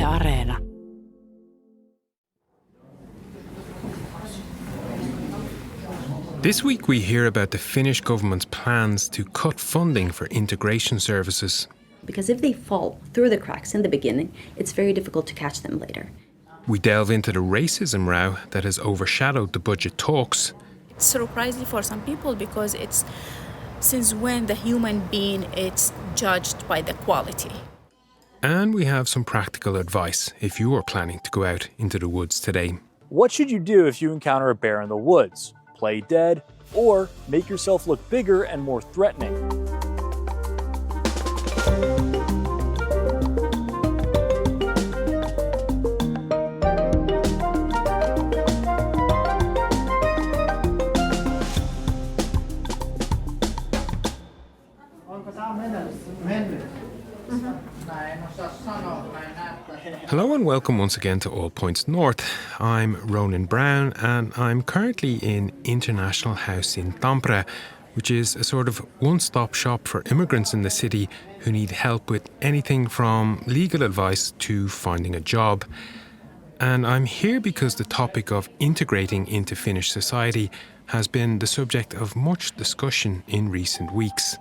Areena. This week we hear about the Finnish government's plans to cut funding for integration services. Because if they fall through the cracks in the beginning, it's very difficult to catch them later. We delve into the racism row that has overshadowed the budget talks. It's surprising for some people because it's since when the human being is judged by the quality. And we have some practical advice if you are planning to go out into the woods today. What should you do if you encounter a bear in the woods? Play dead or make yourself look bigger and more threatening? Hello and welcome once again to All Points North. I'm Ronan Browne and I'm currently in International House in Tampere, which is a sort of one-stop shop for immigrants in the city who need help with anything from legal advice to finding a job. And I'm here because the topic of integrating into Finnish society has been the subject of much discussion in recent weeks.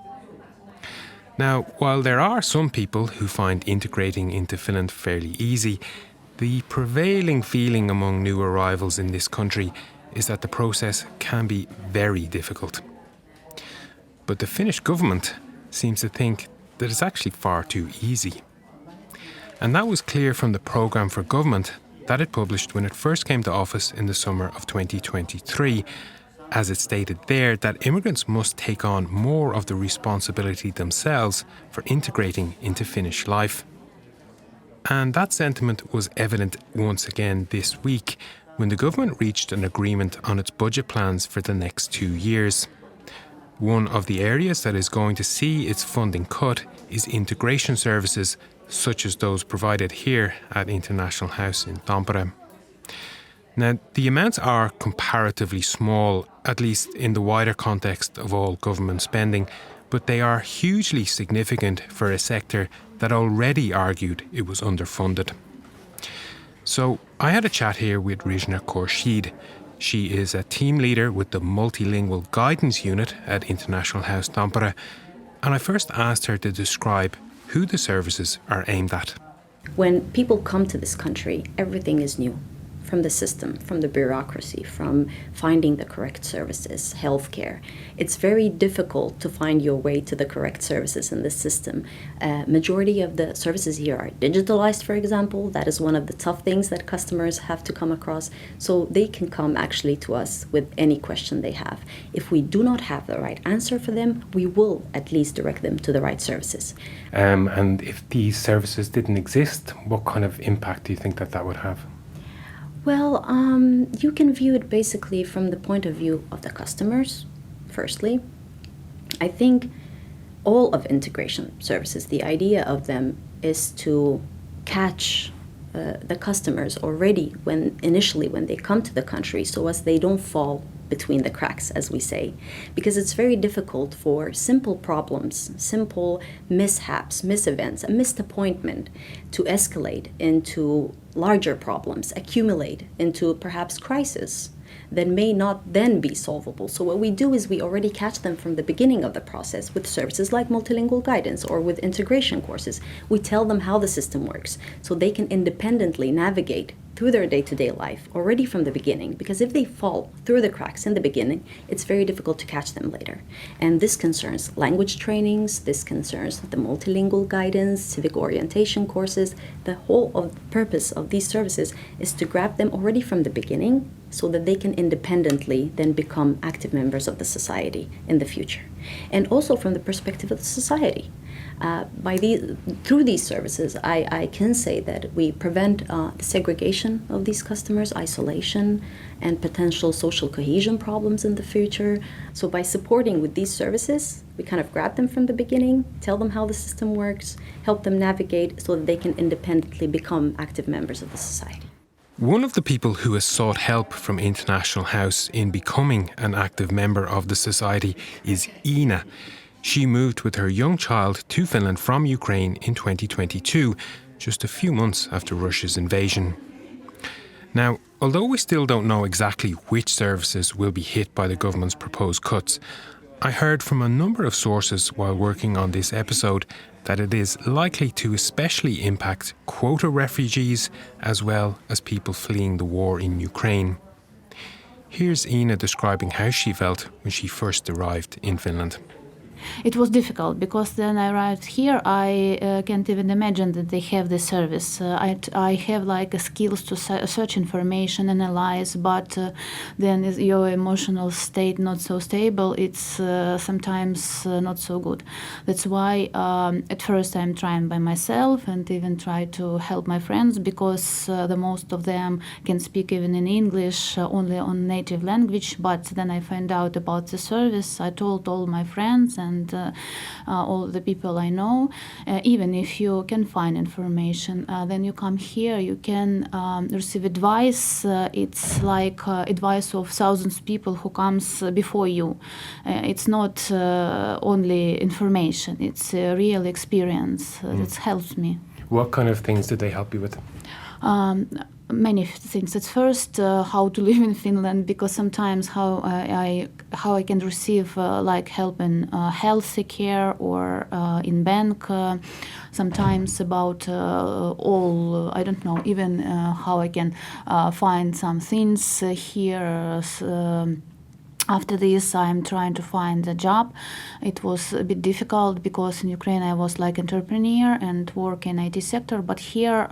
Now, while there are some people who find integrating into Finland fairly easy, the prevailing feeling among new arrivals in this country is that the process can be very difficult. But the Finnish government seems to think that it's actually far too easy. And that was clear from the programme for government that it published when it first came to office in the summer of 2023, as it stated there that immigrants must take on more of the responsibility themselves for integrating into Finnish life. And that sentiment was evident once again this week when the government reached an agreement on its budget plans for the next 2 years. One of the areas that is going to see its funding cut is integration services such as those provided here at International House in Tampere. Now, the amounts are comparatively small, at least in the wider context of all government spending, but they are hugely significant for a sector that already argued it was underfunded. So I had a chat here with Rizna Khorshid. She is a team leader with the Multilingual Guidance Unit at International House Tampere, and I first asked her to describe who the services are aimed at. When people come to this country, everything is new. From the system, from the bureaucracy, from finding the correct services, healthcare. It's very difficult to find your way to the correct services in this system. Majority of the services here are digitalized, for example. That is one of the tough things that customers have to come across. So they can come actually to us with any question they have. If we do not have the right answer for them, we will at least direct them to the right services. And if these services didn't exist, what kind of impact do you think that would have? Well, you can view it basically from the point of view of the customers, firstly. I think all of integration services, the idea of them is to catch the customers already initially when they come to the country so as they don't fall between the cracks, as we say, because it's very difficult for simple problems, simple mishaps, misevents, a missed appointment to escalate into larger problems, accumulate into perhaps crisis that may not then be solvable. So what we do is we already catch them from the beginning of the process with services like multilingual guidance or with integration courses. We tell them how the system works so they can independently navigate through their day-to-day life already from the beginning, because if they fall through the cracks in the beginning, it's very difficult to catch them later. And this concerns language trainings, this concerns the multilingual guidance, civic orientation courses. The whole purpose of these services is to grab them already from the beginning so that they can independently then become active members of the society in the future. And also from the perspective of the society. Through these services, I can say that we prevent the segregation of these customers, isolation, and potential social cohesion problems in the future. So by supporting with these services, we kind of grab them from the beginning, tell them how the system works, help them navigate so that they can independently become active members of the society. One of the people who has sought help from International House in becoming an active member of the society is Ina. She moved with her young child to Finland from Ukraine in 2022 just a few months after Russia's invasion. Now, although we still don't know exactly which services will be hit by the government's proposed cuts, I heard from a number of sources while working on this episode that it is likely to especially impact quota refugees as well as people fleeing the war in Ukraine. Here's Ina describing how she felt when she first arrived in Finland. It was difficult because then I arrived here. I can't even imagine that they have this service. I have like skills to search information, analyze, but then is your emotional state not so stable. It's sometimes not so good. That's why at first I'm trying by myself and even try to help my friends because the most of them can speak even in English only on native language. But then I find out about the service. I told all my friends and all the people I know. Even if you can find information, then you come here, you can receive advice. It's like advice of thousands of people who comes before you. It's not only information, it's a real experience that helps me. What kind of things did they help you with? Many things. At first, how to live in Finland, because sometimes how I can receive like help in health care or in bank. Sometimes about all, I don't know, even how I can find some things here. After this, I'm trying to find a job. It was a bit difficult because in Ukraine I was like entrepreneur and work in IT sector, but here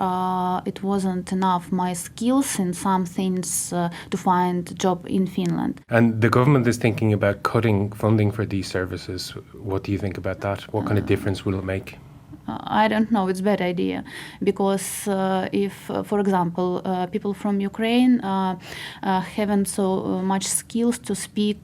it wasn't enough my skills in some things to find a job in Finland. And the government is thinking about cutting funding for these services. What do you think about that? What kind of difference will it make? I don't know, it's a bad idea because if, for example, people from Ukraine haven't so much skills to speak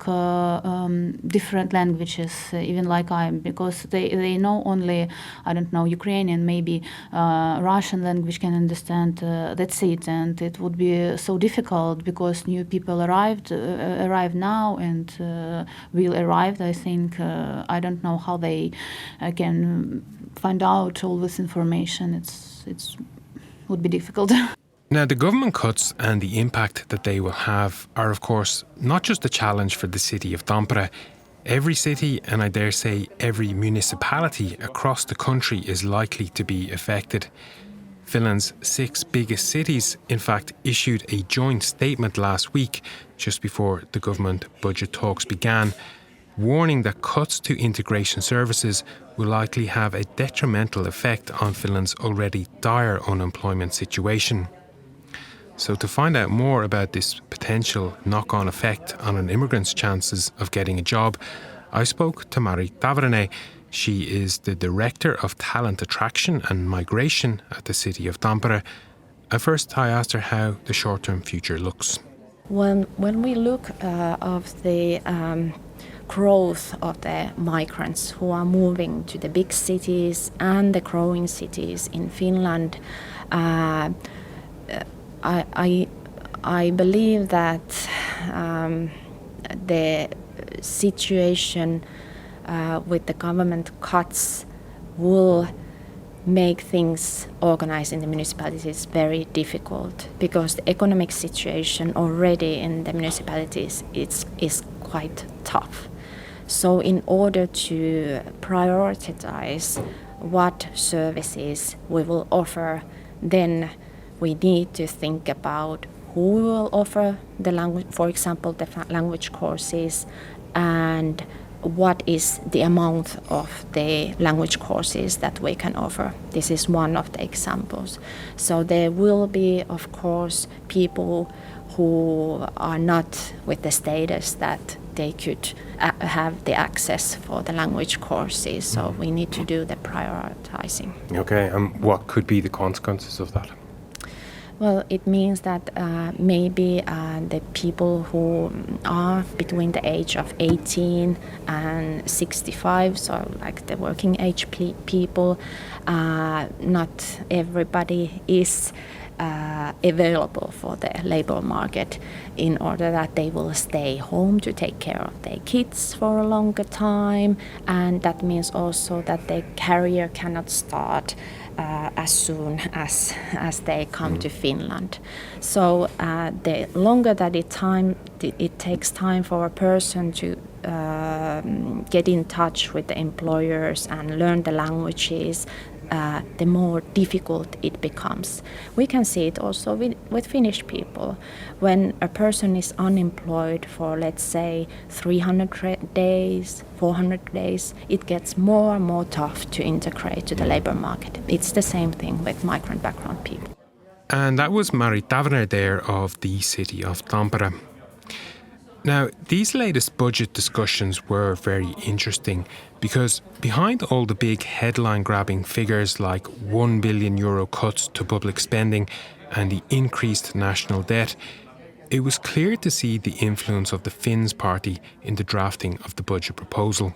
different languages, even like I am, because they know only, I don't know, Ukrainian, maybe Russian language can understand, that's it. And it would be so difficult because new people arrive now and will arrive, I think. I don't know how they can find out all this information. It's would be difficult. Now, the government cuts and the impact that they will have are, of course, not just a challenge for the city of Tampere. Every city, and I dare say every municipality across the country, is likely to be affected. Finland's 6 biggest cities, in fact, issued a joint statement last week, just before the government budget talks began, warning that cuts to integration services will likely have a detrimental effect on Finland's already dire unemployment situation. So to find out more about this potential knock-on effect on an immigrant's chances of getting a job, I spoke to Mari Tavrane. She is the Director of Talent Attraction and Migration at the city of Tampere. At first I asked her how the short-term future looks. When we look of the growth of the migrants who are moving to the big cities and the growing cities in Finland, I believe that the situation with the government cuts will make things organized in the municipalities very difficult because the economic situation already in the municipalities is quite tough. So in order to prioritize what services we will offer, then we need to think about who will offer the language, for example, the language courses, and what is the amount of the language courses that we can offer. This is one of the examples. So there will be, of course, people who are not with the status that they could have the access for the language courses. So we need to do the prioritizing. Okay, and what could be the consequences of that? Well, it means that maybe the people who are between the age of 18 and 65, so like the working age people, not everybody is available for the labor market in order that they will stay home to take care of their kids for a longer time. And that means also that their career cannot start as soon as they come to Finland. So the longer that it takes time for a person to get in touch with the employers and learn the languages, the more difficult it becomes. We can see it also with Finnish people. When a person is unemployed for, let's say, 300 days, 400 days, it gets more and more tough to integrate to the labor market. It's the same thing with migrant background people. And that was Mari Taverner there of the city of Tampere. Now, these latest budget discussions were very interesting because behind all the big headline-grabbing figures like €1 billion cuts to public spending and the increased national debt, it was clear to see the influence of the Finns party in the drafting of the budget proposal.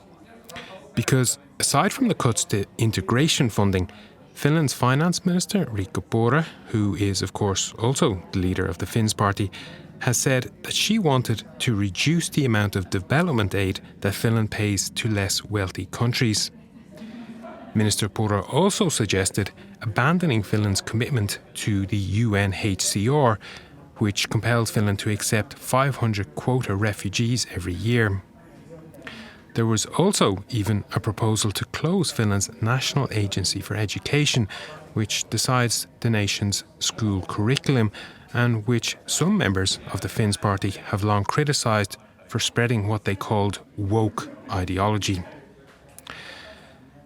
Because aside from the cuts to integration funding, Finland's finance minister, Riikka Purra, who is of course also the leader of the Finns party, has said that she wanted to reduce the amount of development aid that Finland pays to less wealthy countries. Minister Purra also suggested abandoning Finland's commitment to the UNHCR, which compels Finland to accept 500 quota refugees every year. There was also even a proposal to close Finland's National Agency for Education, which decides the nation's school curriculum and which some members of the Finns party have long criticised for spreading what they called woke ideology.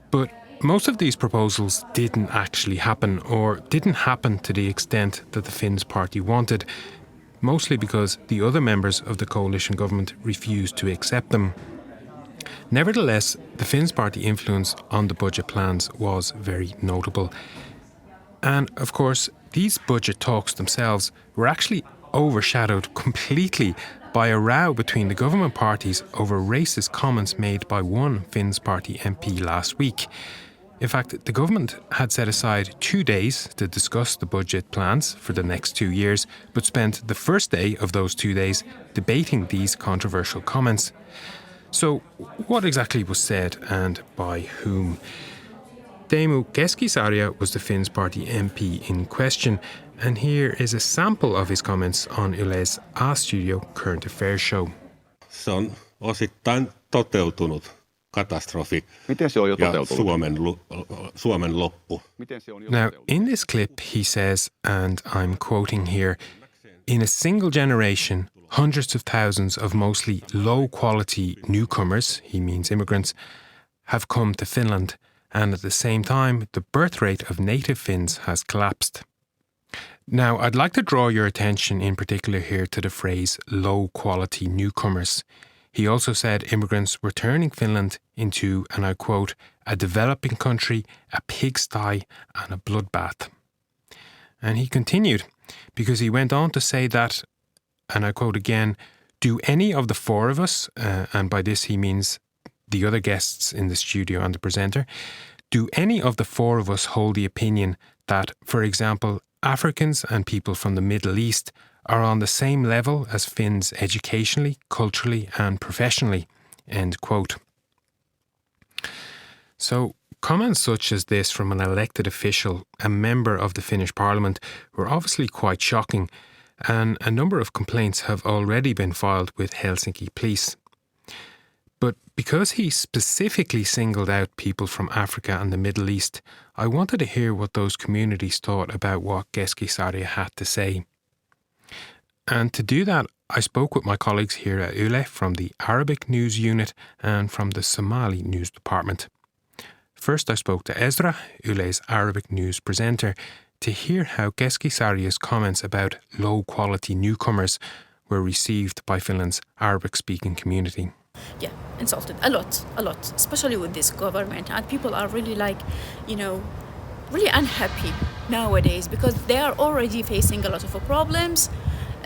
But most of these proposals didn't actually happen, or didn't happen to the extent that the Finns party wanted, mostly because the other members of the coalition government refused to accept them. Nevertheless, the Finns party influence on the budget plans was very notable. And of course, these budget talks themselves were actually overshadowed completely by a row between the government parties over racist comments made by one Finns party MP last week. In fact, the government had set aside 2 days to discuss the budget plans for the next 2 years, but spent the first day of those 2 days debating these controversial comments. So, what exactly was said and by whom? Teemu Keskisarja was the Finns party MP in question, and here is a sample of his comments on Yle's A-Studio Current Affairs show. Se on osittain toteutunut katastrofi. Miten se on jo toteutunut? Suomen loppu. Now, in this clip, he says, and I'm quoting here, "In a single generation, hundreds of thousands of mostly low-quality newcomers, he means immigrants, have come to Finland, and at the same time, the birth rate of native Finns has collapsed." Now, I'd like to draw your attention in particular here to the phrase low-quality newcomers. He also said immigrants were turning Finland into, and I quote, "a developing country, a pigsty and a bloodbath." And he continued, because he went on to say that, and I quote again, "Do any of the four of us," and by this he means the other guests in the studio and the presenter, "do any of the four of us hold the opinion that, for example, Africans and people from the Middle East are on the same level as Finns educationally, culturally and professionally?" End quote. So comments such as this from an elected official, a member of the Finnish parliament, were obviously quite shocking, and a number of complaints have already been filed with Helsinki police. But because he specifically singled out people from Africa and the Middle East, I wanted to hear what those communities thought about what Keskisarja had to say. And to do that, I spoke with my colleagues here at Yle from the Arabic News Unit and from the Somali News Department. First, I spoke to Ezra, Yle's Arabic News presenter, to hear how Keskisarja's comments about low-quality newcomers were received by Finland's Arabic-speaking community. Yeah, insulted a lot, especially with this government. And people are really really unhappy nowadays because they are already facing a lot of problems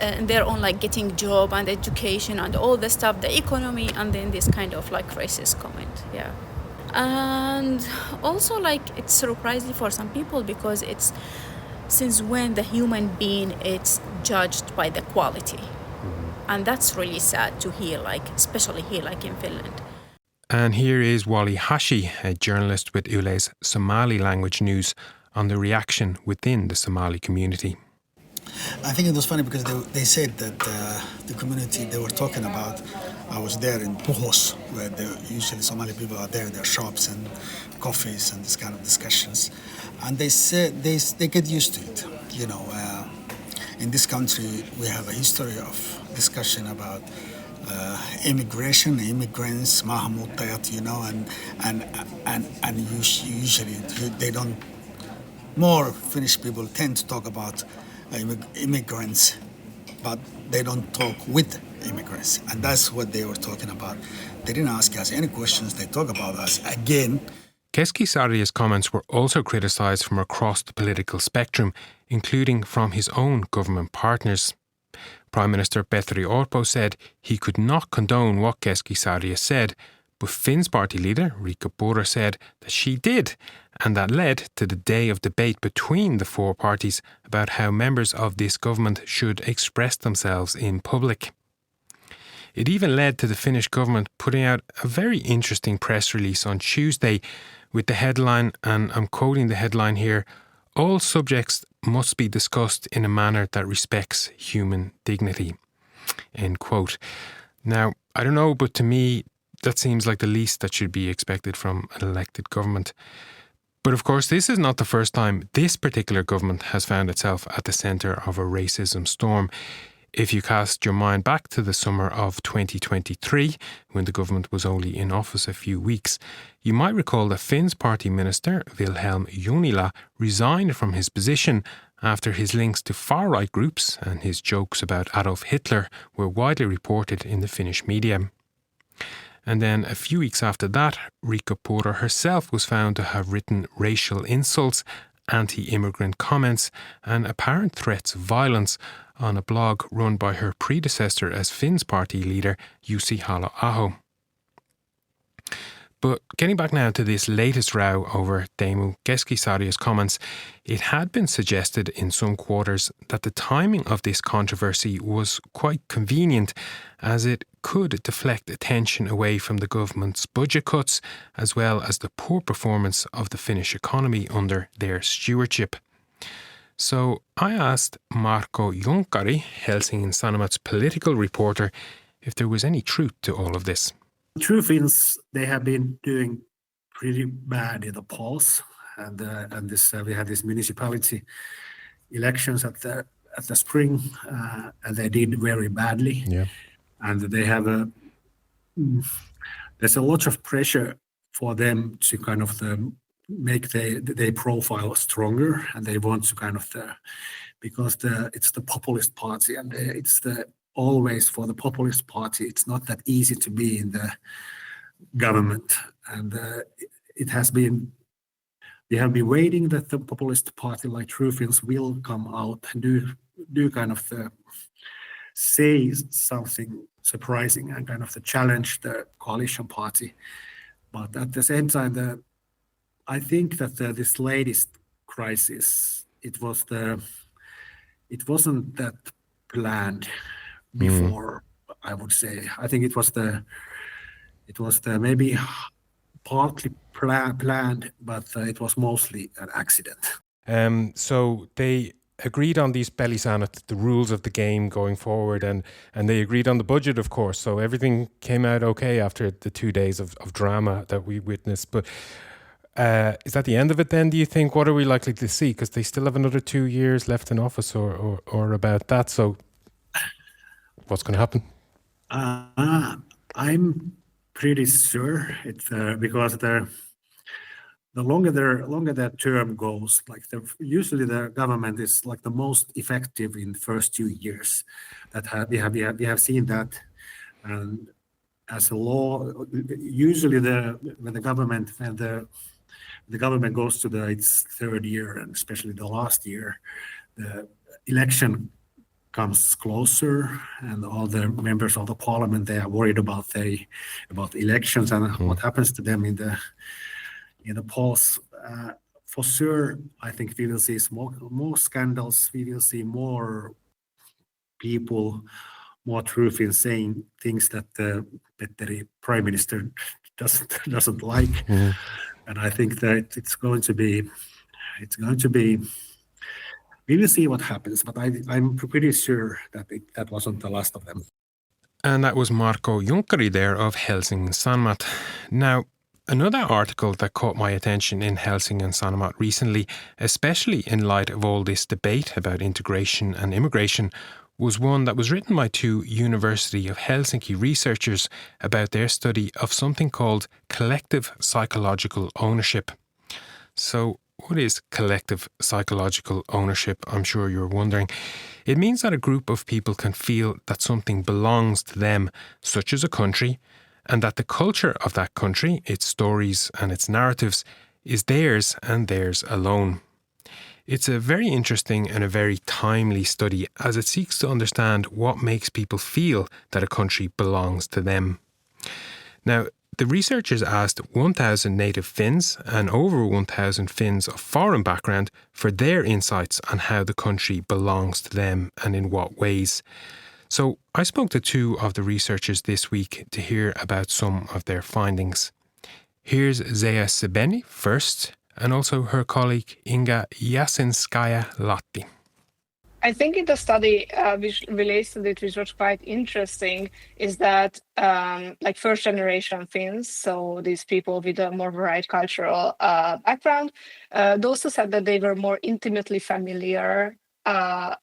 and they're on getting job and education and all the stuff, the economy, and then this kind of racist comment. Yeah. And also it's surprising for some people because it's since when the human being is judged by the quality. And that's really sad to hear, especially here, in Finland. And here is Wally Hashi, a journalist with Yle's Somali language news, on the reaction within the Somali community. I think it was funny because they said that the community they were talking about, I was there in Puhos, where usually Somali people are there, their shops and coffees and this kind of discussions. And they said they get used to it. You know, in this country we have a history of discussion about immigration, immigrants, maahanmuuttajat, you know, and usually they don't. More Finnish people tend to talk about immigrants, but they don't talk with immigrants, and that's what they were talking about. They didn't ask us any questions. They talk about us again. Keskisarja's comments were also criticised from across the political spectrum, including from his own government partners. Prime Minister Petteri Orpo said he could not condone what Keskisarja said, but Finn's party leader, Riikka Purra, said that she did, and that led to the day of debate between the four parties about how members of this government should express themselves in public. It even led to the Finnish government putting out a very interesting press release on Tuesday with the headline, and I'm quoting the headline here, "All subjects must be discussed in a manner that respects human dignity." End quote. Now, I don't know, but to me, that seems like the least that should be expected from an elected government. But of course, this is not the first time this particular government has found itself at the centre of a racism storm. If you cast your mind back to the summer of 2023, when the government was only in office a few weeks, you might recall that Finn's party minister, Vilhelm Junnila, resigned from his position after his links to far-right groups and his jokes about Adolf Hitler were widely reported in the Finnish media. And then a few weeks after that, Riikka Purra herself was found to have written racial insults, anti-immigrant comments and apparent threats of violence on a blog run by her predecessor as Finn's party leader, Jussi Halla-aho. But getting back now to this latest row over Teemu Keskisarja's comments, it had been suggested in some quarters that the timing of this controversy was quite convenient, as it could deflect attention away from the government's budget cuts, as well as the poor performance of the Finnish economy under their stewardship. So I asked Marko Junkari, Helsingin Sanomat's political reporter, if there was any truth to all of this. True Finns, they have been doing pretty bad in the polls, and this we had these municipality elections at the spring, and they did very badly. Yeah. And they have there's a lot of pressure for them to kind of make their profile stronger, and they want to kind of because it's the populist party, and it's always for the populist party, it's not that easy to be in the government, and it has been. We have been waiting that the populist party like True Finns will come out and do kind of say something surprising and kind of challenge the coalition party, but at the same time, I think that this latest crisis, it wasn't that planned before. I would say I think it was the maybe partly planned, but it was mostly an accident. So they agreed on these pelisäännöt, the rules of the game going forward, and they agreed on the budget, of course. So everything came out okay after the 2 days of drama that we witnessed. But is that the end of it then, do you think? What are we likely to see? Because they still have another 2 years left in office or about that. So what's going to happen? I'm pretty sure it's because the longer their term goes, like usually the government is like the most effective in the first 2 years. That we have seen that, and as a law, usually when the government goes to its third year, and especially the last year, the election comes closer, and all the members of the parliament, they are worried about the elections and what happens to them in the polls. For sure, I think we will see more scandals. We will see more people, more truth in saying things that the Petteri Prime Minister doesn't like. And I think that it's going to be it's going to be. We will see what happens, but I'm pretty sure that that wasn't the last of them. And that was Marko Junkkari there of Helsingin Sanomat. Now, another article that caught my attention in Helsingin Sanomat recently, especially in light of all this debate about integration and immigration, was one that was written by two University of Helsinki researchers about their study of something called collective psychological ownership. So, what is collective psychological ownership? I'm sure you're wondering. It means that a group of people can feel that something belongs to them, such as a country, and that the culture of that country, its stories and its narratives, is theirs and theirs alone. It's a very interesting and a very timely study as it seeks to understand what makes people feel that a country belongs to them. Now, the researchers asked 1,000 native Finns and over 1,000 Finns of foreign background for their insights on how the country belongs to them and in what ways. So I spoke to two of the researchers this week to hear about some of their findings. Here's Zea Sebeni first, and also her colleague Inga Jasinskaya-Latti. I think in the study which relates to it, which was quite interesting, is that like first generation Finns, so these people with a more varied cultural background, those who said that they were more intimately familiar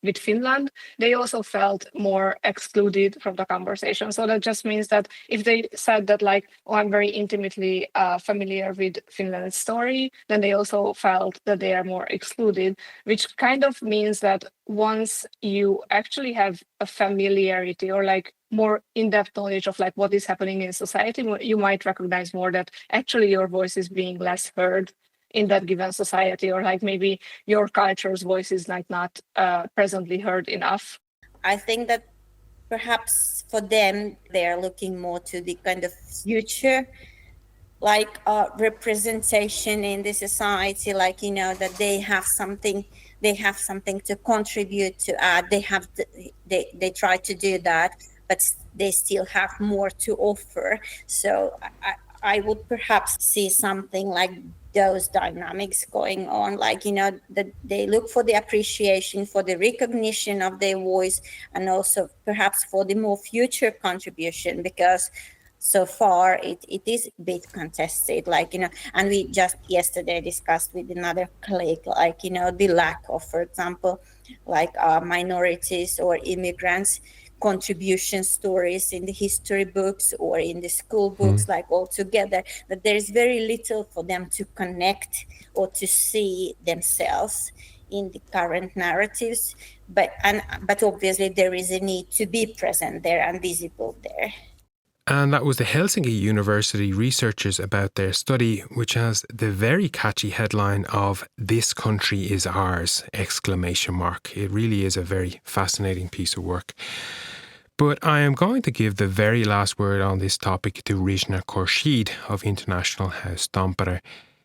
with Finland, they also felt more excluded from the conversation. So that just means that if they said that like, oh, I'm very intimately familiar with Finland's story, then they also felt that they are more excluded, which kind of means that once you actually have a familiarity or like more in-depth knowledge of like what is happening in society, you might recognize more that actually your voice is being less heard in that given society, or like maybe your culture's voice is like not presently heard enough. I think that perhaps for them, they're looking more to the kind of future, like representation in the society, like, you know, that they have something to contribute to add. They try to do that, but they still have more to offer. So I would perhaps see something like those dynamics going on, like, you know, that they look for the appreciation, for the recognition of their voice, and also perhaps for the more future contribution, because so far it is a bit contested, like, you know, and we just yesterday discussed with another colleague, like, you know, the lack of, for example, like minorities or immigrants contribution stories in the history books or in the school books, like all together, that there is very little for them to connect or to see themselves in the current narratives. But obviously there is a need to be present there and visible there. And that was the Helsinki University researchers about their study, which has the very catchy headline of "This country is ours!" ! It really is a very fascinating piece of work. But I am going to give the very last word on this topic to Rizhna Khorshid of International House Tampere.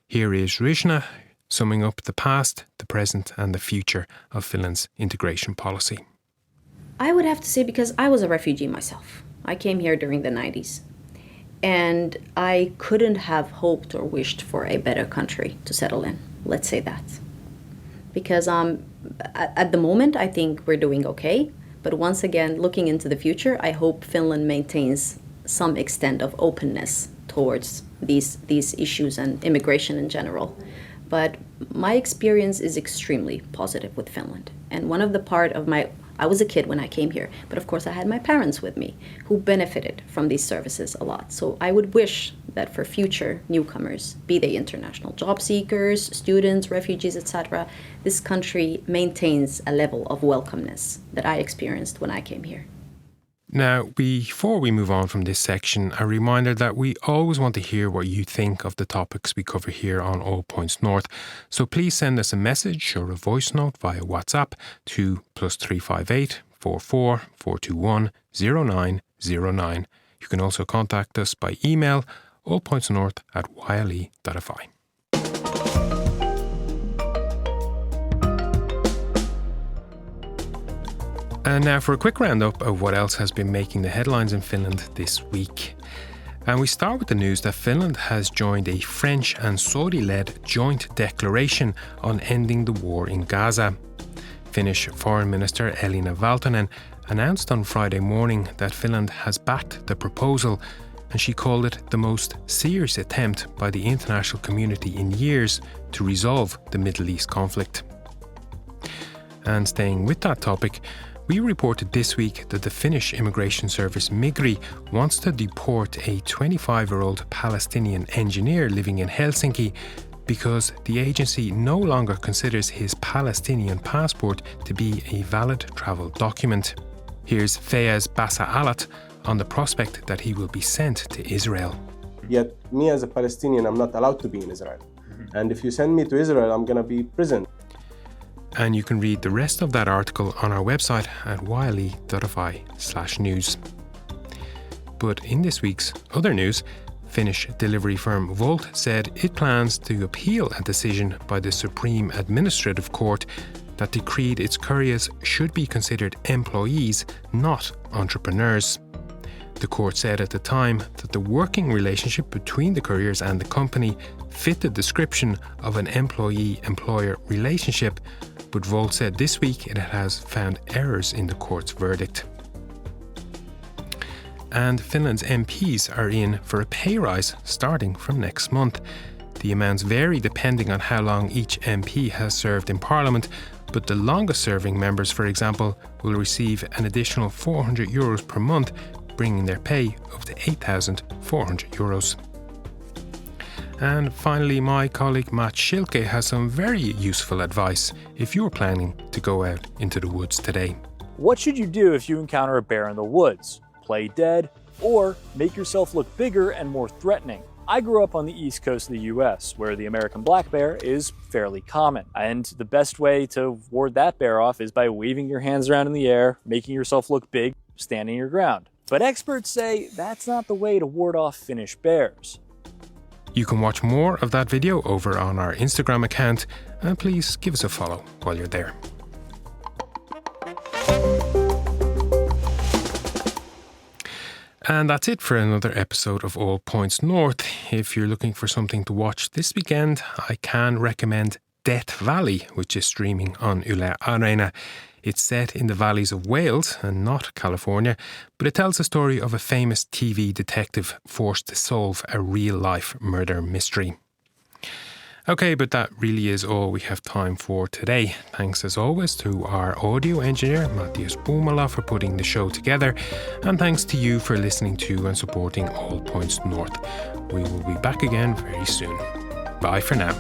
Here is Rizhna summing up the past, the present and the future of Finland's integration policy. I would have to say, because I was a refugee myself. I came here during the 90s. And I couldn't have hoped or wished for a better country to settle in. Let's say that. Because at the moment, I think we're doing okay. But once again, looking into the future, I hope Finland maintains some extent of openness towards these issues and immigration in general. But my experience is extremely positive with Finland. And one of the part of I was a kid when I came here, but of course I had my parents with me who benefited from these services a lot. So I would wish that for future newcomers, be they international job seekers, students, refugees, etc., this country maintains a level of welcomeness that I experienced when I came here. Now, before we move on from this section, a reminder that we always want to hear what you think of the topics we cover here on All Points North. So please send us a message or a voice note via WhatsApp to +358 44 421 0909. You can also contact us by email allpointsnorth@yle.fi. And now for a quick roundup of what else has been making the headlines in Finland this week. And we start with the news that Finland has joined a French and Saudi-led joint declaration on ending the war in Gaza. Finnish Foreign Minister Elina Valtonen announced on Friday morning that Finland has backed the proposal, and she called it the most serious attempt by the international community in years to resolve the Middle East conflict. And staying with that topic, we reported this week that the Finnish immigration service Migri wants to deport a 25-year-old Palestinian engineer living in Helsinki because the agency no longer considers his Palestinian passport to be a valid travel document. Here's Fayez Bassa-Alat on the prospect that he will be sent to Israel. Yet me as a Palestinian, I'm not allowed to be in Israel. And if you send me to Israel, I'm going to be imprisoned. And you can read the rest of that article on our website at yle.fi/news. But in this week's other news, Finnish delivery firm Wolt said it plans to appeal a decision by the Supreme Administrative Court that decreed its couriers should be considered employees, not entrepreneurs. The court said at the time that the working relationship between the couriers and the company fit the description of an employee-employer relationship, but Wolt said this week it has found errors in the court's verdict. And Finland's MPs are in for a pay rise starting from next month. The amounts vary depending on how long each MP has served in Parliament, but the longest serving members, for example, will receive an additional €400 per month, bringing their pay up to €8,400. And finally, my colleague Matt Schilke has some very useful advice if you're planning to go out into the woods today. What should you do if you encounter a bear in the woods? Play dead or make yourself look bigger and more threatening? I grew up on the East Coast of the US, where the American black bear is fairly common. And the best way to ward that bear off is by waving your hands around in the air, making yourself look big, standing your ground. But experts say that's not the way to ward off Finnish bears. You can watch more of that video over on our Instagram account, and please give us a follow while you're there. And that's it for another episode of All Points North. If you're looking for something to watch this weekend, I can recommend Death Valley, which is streaming on Yle Areena. It's set in the valleys of Wales and not California, but it tells the story of a famous TV detective forced to solve a real-life murder mystery. Okay, but that really is all we have time for today. Thanks as always to our audio engineer, Matias Puumala, for putting the show together. And thanks to you for listening to and supporting All Points North. We will be back again very soon. Bye for now.